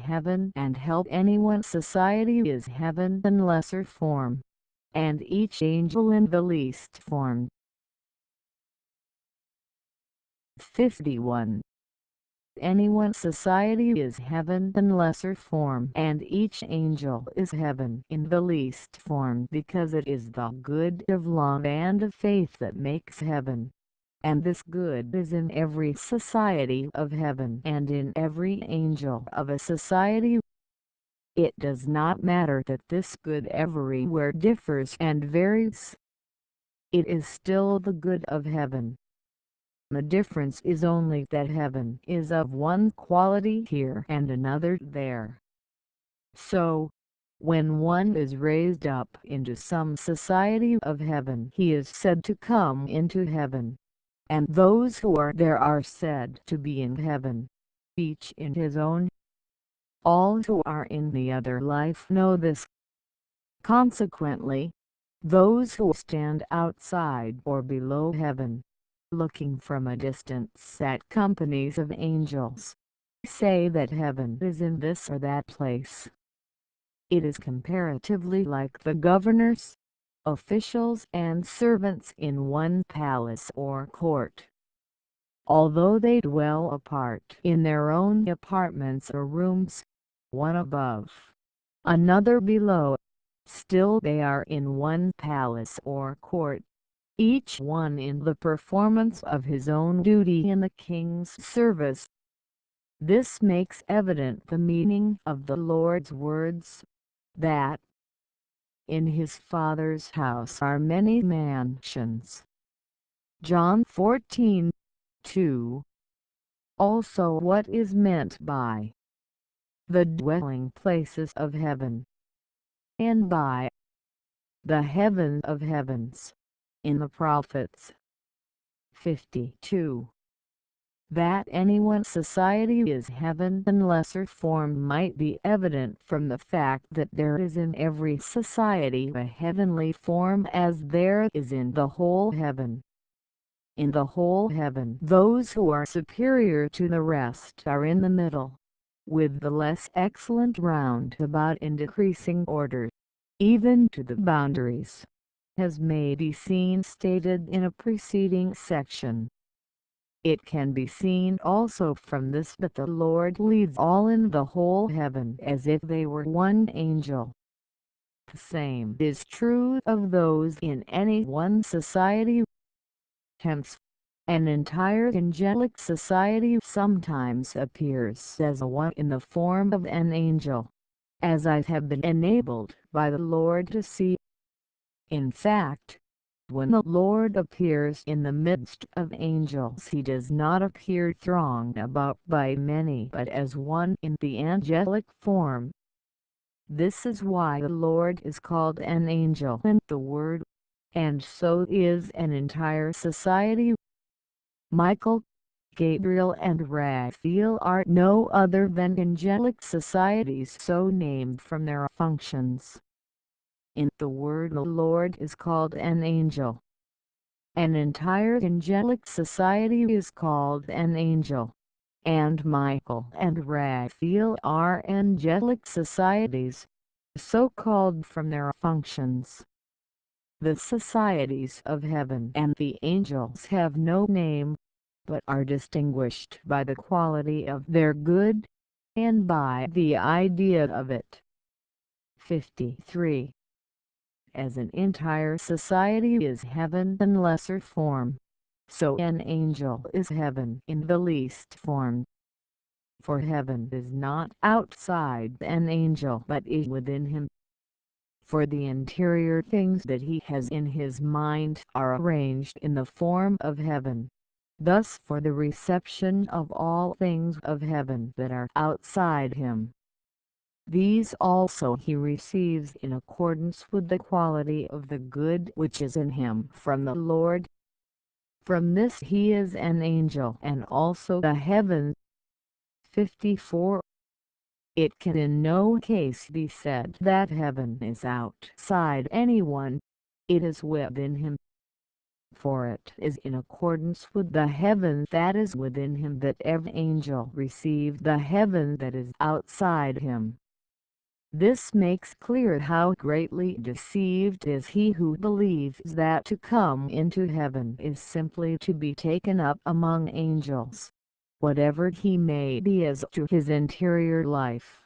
heaven and help anyone. Society is heaven in lesser form, and each angel in the least form. 51. Anyone. Society is heaven in lesser form, and each angel is heaven in the least form, because it is the good of love and of faith that makes heaven. And this good is in every society of heaven and in every angel of a society. It does not matter that this good everywhere differs and varies. It is still the good of heaven. The difference is only that heaven is of one quality here and another there. So, when one is raised up into some society of heaven, he is said to come into heaven, and those who are there are said to be in heaven, each in his own. All who are in the other life know this. Consequently, those who stand outside or below heaven, looking from a distance at companies of angels, say that heaven is in this or that place. It is comparatively like the governors, officials and servants in one palace or court. Although they dwell apart in their own apartments or rooms, one above, another below, still they are in one palace or court, each one in the performance of his own duty in the king's service. This makes evident the meaning of the Lord's words, that in his Father's house are many mansions. John 14:2. Also, what is meant by the dwelling places of heaven, and by the heaven of heavens, in the prophets. 52. That anyone's society is heaven in lesser form might be evident from the fact that there is in every society a heavenly form, as there is in the whole heaven. In the whole heaven, those who are superior to the rest are in the middle, with the less excellent round about in decreasing order, even to the boundaries, as may be seen stated in a preceding section. It can be seen also from this that the Lord leads all in the whole heaven as if they were one angel. The same is true of those in any one society. Hence, an entire angelic society sometimes appears as a one in the form of an angel, as I have been enabled by the Lord to see. In fact, when the Lord appears in the midst of angels, he does not appear thronged about by many but as one in the angelic form. This is why the Lord is called an angel in the Word, and so is an entire society. Michael, Gabriel and Raphael are no other than angelic societies so named from their functions. In the Word the Lord is called an angel. An entire angelic society is called an angel, and Michael and Raphael are angelic societies, so called from their functions. The societies of heaven and the angels have no name, but are distinguished by the quality of their good, and by the idea of it. 53. As an entire society is heaven in lesser form, so an angel is heaven in the least form. For heaven is not outside an angel but is within him. For the interior things that he has in his mind are arranged in the form of heaven. Thus for the reception of all things of heaven that are outside him, these also he receives in accordance with the quality of the good which is in him from the Lord. From this he is an angel and also the heaven. 54. It can in no case be said that heaven is outside anyone, it is within him. for it is in accordance with the heaven that is within him that every angel receive the heaven that is outside him. This makes clear how greatly deceived is he who believes that to come into heaven is simply to be taken up among angels, whatever he may be as to his interior life.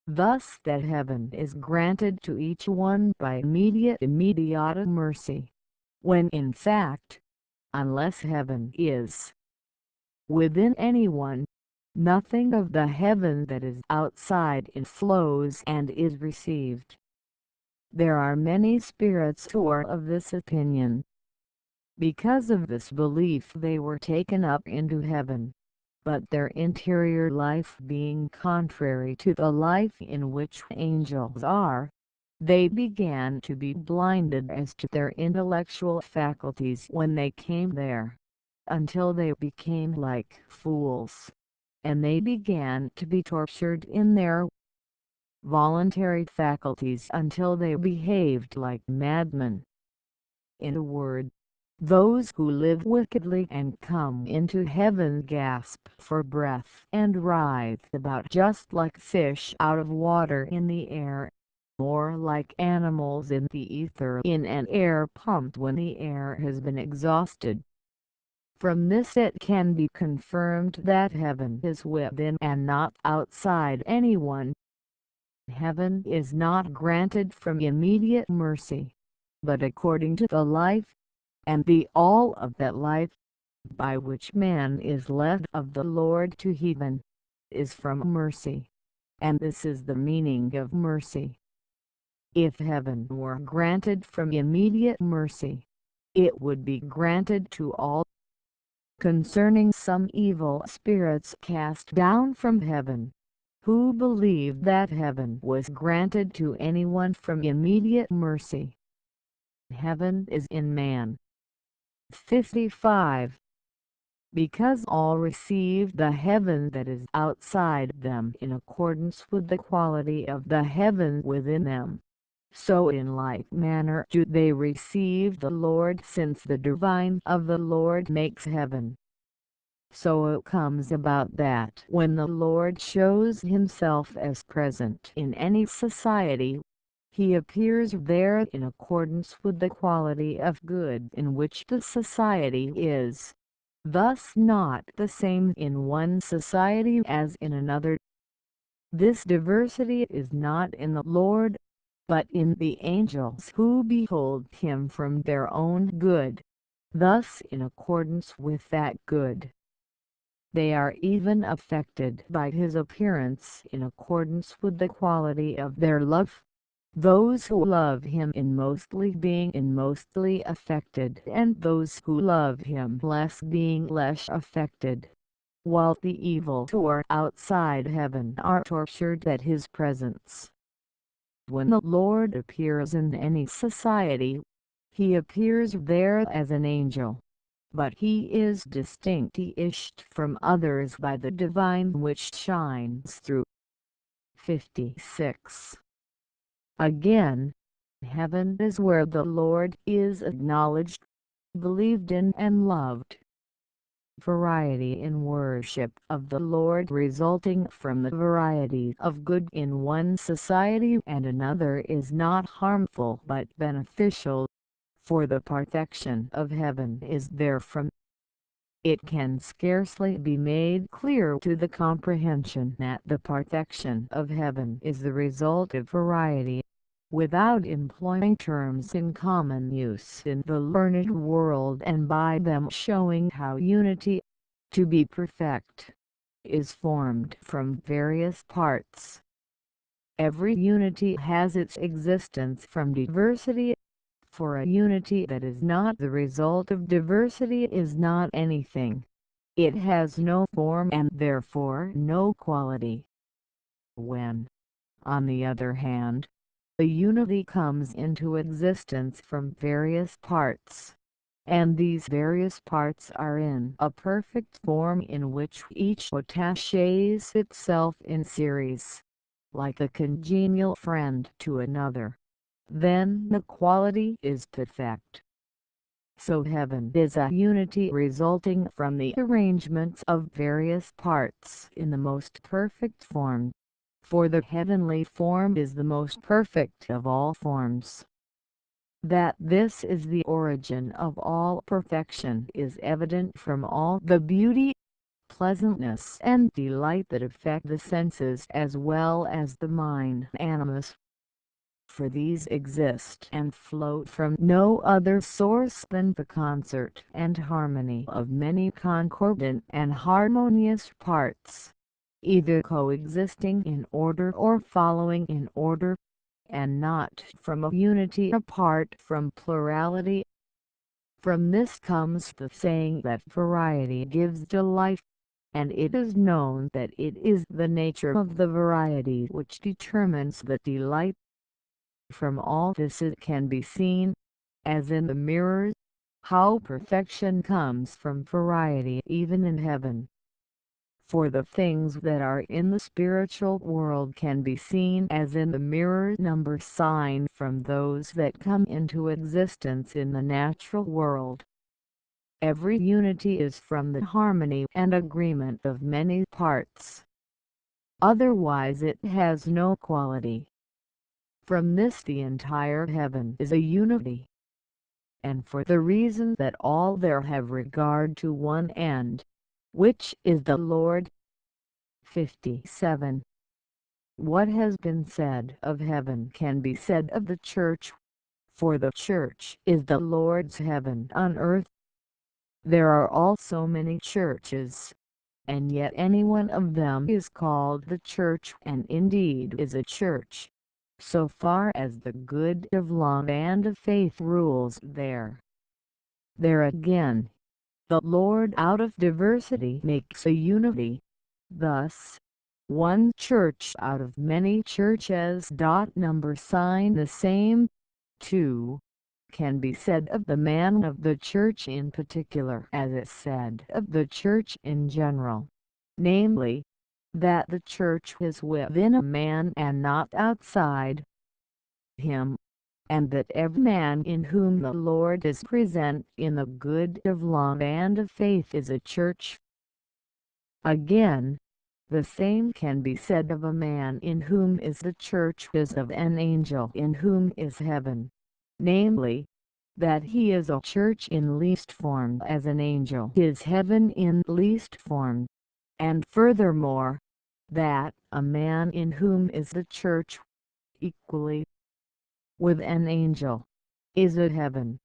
Thus that heaven is granted to each one by immediate mercy, when in fact, unless heaven is within anyone, nothing of the heaven that is outside inflows and is received. There are many spirits who are of this opinion. Because of this belief they were taken up into heaven, but their interior life being contrary to the life in which angels are, they began to be blinded as to their intellectual faculties when they came there, until they became like fools, and they began to be tortured in their voluntary faculties until they behaved like madmen. In a word, those who live wickedly and come into heaven gasp for breath and writhe about just like fish out of water in the air, or like animals in the ether in an air pump when the air has been exhausted. From this it can be confirmed that heaven is within and not outside anyone. Heaven is not granted from immediate mercy, but according to the life, and the all of that life, by which man is led of the Lord to heaven, is from mercy, and this is the meaning of mercy. If heaven were granted from immediate mercy, it would be granted to all. Concerning some evil spirits cast down from heaven, who believed that heaven was granted to anyone from immediate mercy. Heaven is in man. 55. Because all receive the heaven that is outside them in accordance with the quality of the heaven within them, so in like manner do they receive the Lord, since the divine of the Lord makes heaven. So it comes about that when the Lord shows himself as present in any society, he appears there in accordance with the quality of good in which the society is, thus not the same in one society as in another. This diversity is not in the Lord, but in the angels who behold him from their own good, thus in accordance with that good. They are even affected by his appearance in accordance with the quality of their love, those who love him in mostly being in mostly affected, and those who love him less being less affected, while the evil who are outside heaven are tortured at his presence. When the Lord appears in any society, he appears there as an angel, but he is distinguished from others by the divine which shines through. 56. Again, heaven is where the Lord is acknowledged, believed in and loved. Variety in worship of the Lord resulting from the variety of good in one society and another is not harmful but beneficial, for the perfection of heaven is therefrom. It can scarcely be made clear to the comprehension that the perfection of heaven is the result of variety, without employing terms in common use in the learned world and by them showing how unity, to be perfect, is formed from various parts. Every unity has its existence from diversity, for a unity that is not the result of diversity is not anything. It has no form and therefore no quality. When, on the other hand, a unity comes into existence from various parts, and these various parts are in a perfect form in which each attaches itself in series, like a congenial friend to another, then the quality is perfect. So heaven is a unity resulting from the arrangements of various parts in the most perfect form. For the heavenly form is the most perfect of all forms. That this is the origin of all perfection is evident from all the beauty, pleasantness and delight that affect the senses as well as the mind animus. For these exist and flow from no other source than the concert and harmony of many concordant and harmonious parts, either coexisting in order or following in order, and not from a unity apart from plurality. From this comes the saying that variety gives delight, and it is known that it is the nature of the variety which determines the delight. From all this it can be seen, as in the mirror, how perfection comes from variety even in heaven. For the things that are in the spiritual world can be seen as in the mirror number sign from those that come into existence in the natural world. Every unity is from the harmony and agreement of many parts. Otherwise it has no quality. From this the entire heaven is a unity. And for the reason that all there have regard to one end, which is the Lord. 57. What has been said of heaven can be said of the church, for the church is the Lord's heaven on earth. There are also many churches, and yet any one of them is called the church and indeed is a church, so far as the good of law and of faith rules there. There again, the Lord out of diversity makes a unity. Thus, one church out of many churches. Number sign the same. 2. Can be said of the man of the church in particular as is said of the church in general, namely, that the church is within a man and not outside him, and that every man in whom the Lord is present in the good of law and of faith is a church. Again, the same can be said of a man in whom is the church as of an angel in whom is heaven, namely, that he is a church in least form as an angel is heaven in least form, and furthermore, that a man in whom is the church, equally with an angel, is a heaven.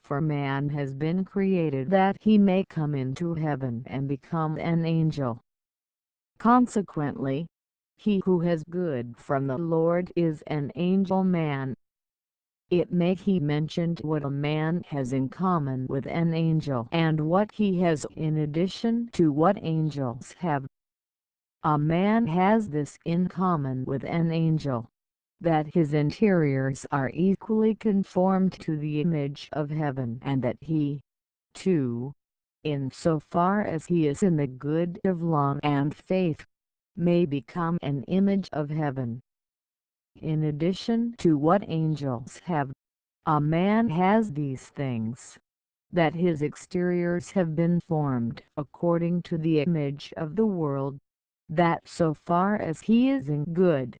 For man has been created that he may come into heaven and become an angel. Consequently, he who has good from the Lord is an angel man. It may be mentioned what a man has in common with an angel and what he has in addition to what angels have. A man has this in common with an angel, that his interiors are equally conformed to the image of heaven and that he, too, in so far as he is in the good of law and faith, may become an image of heaven. In addition to what angels have, a man has these things, that his exteriors have been formed according to the image of the world, that so far as he is in good,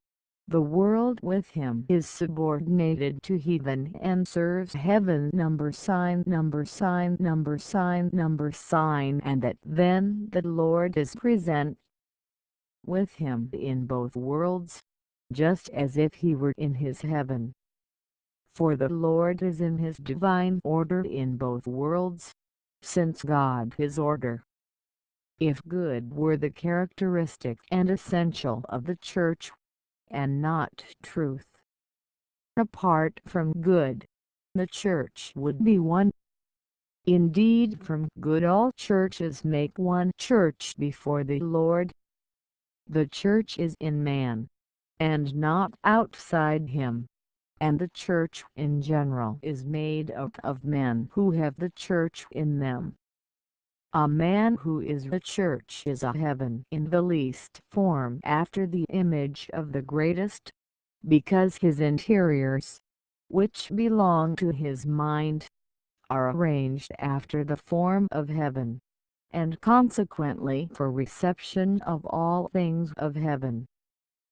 the world with him is subordinated to heathen and serves heaven number sign number sign number sign number sign, and that then the Lord is present with him in both worlds, just as if he were in his heaven. For the Lord is in his divine order in both worlds, since God is order. If good were the characteristic and essential of the church, and not truth, apart from good, the church would be one. Indeed, from good all churches make one church before the Lord. The church is in man, and not outside him, and the church in general is made up of men who have the church in them. A man who is a church is a heaven in the least form after the image of the greatest, because his interiors, which belong to his mind, are arranged after the form of heaven, and consequently for reception of all things of heaven.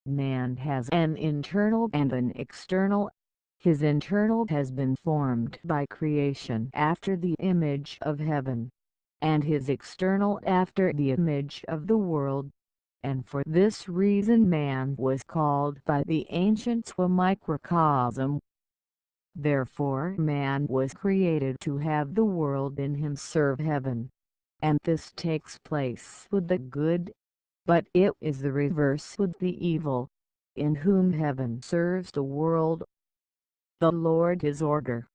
Man has an internal and an external. His internal has been formed by creation after the image of heaven, and his external after the image of the world, and for this reason man was called by the ancients a microcosm. Therefore man was created to have the world in him serve heaven, and this takes place with the good, but it is the reverse with the evil, in whom heaven serves the world. The Lord is order,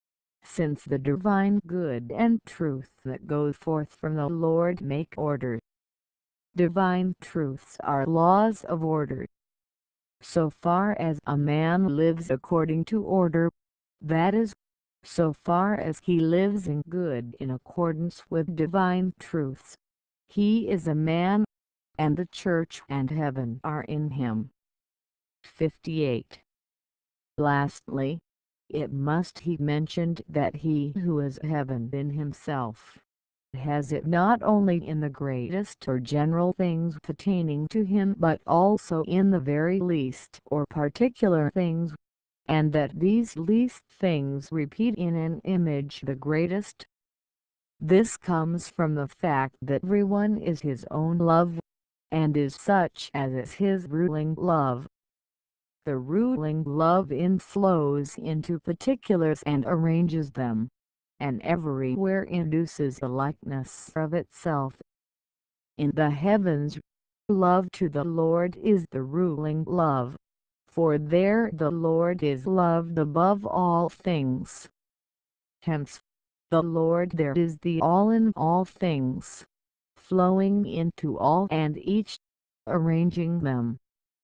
since the divine good and truth that go forth from the Lord make order. Divine truths are laws of order. So far as a man lives according to order, that is, so far as he lives in good in accordance with divine truths, he is a man, and the church and heaven are in him. 58. Lastly, it must be mentioned that he who is heaven in himself, has it not only in the greatest or general things pertaining to him but also in the very least or particular things, and that these least things repeat in an image the greatest. This comes from the fact that everyone is his own love, and is such as is his ruling love. The ruling love inflows into particulars and arranges them, and everywhere induces the likeness of itself. In the heavens, love to the Lord is the ruling love, for there the Lord is loved above all things. Hence, the Lord there is the all in all things, flowing into all and each, arranging them,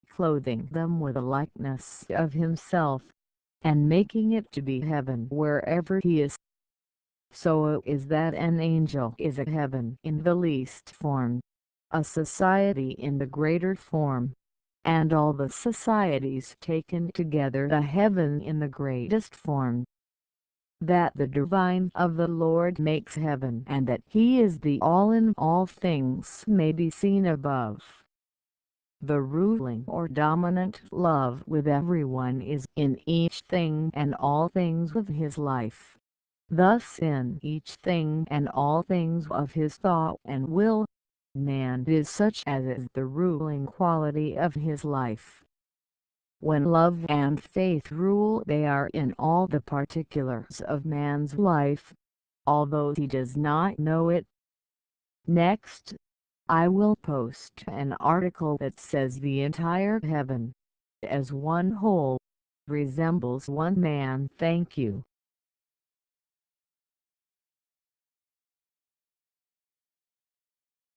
clothing them with a likeness of himself, and making it to be heaven wherever he is. So it is that an angel is a heaven in the least form, a society in the greater form, and all the societies taken together a heaven in the greatest form. That the divine of the Lord makes heaven and that he is the all in all things may be seen above. The ruling or dominant love with everyone is in each thing and all things of his life. Thus in each thing and all things of his thought and will, man is such as is the ruling quality of his life. When love and faith rule they are in all the particulars of man's life, although he does not know it. Next, I will post an article that says the entire heaven, as one whole, resembles one man. Thank you.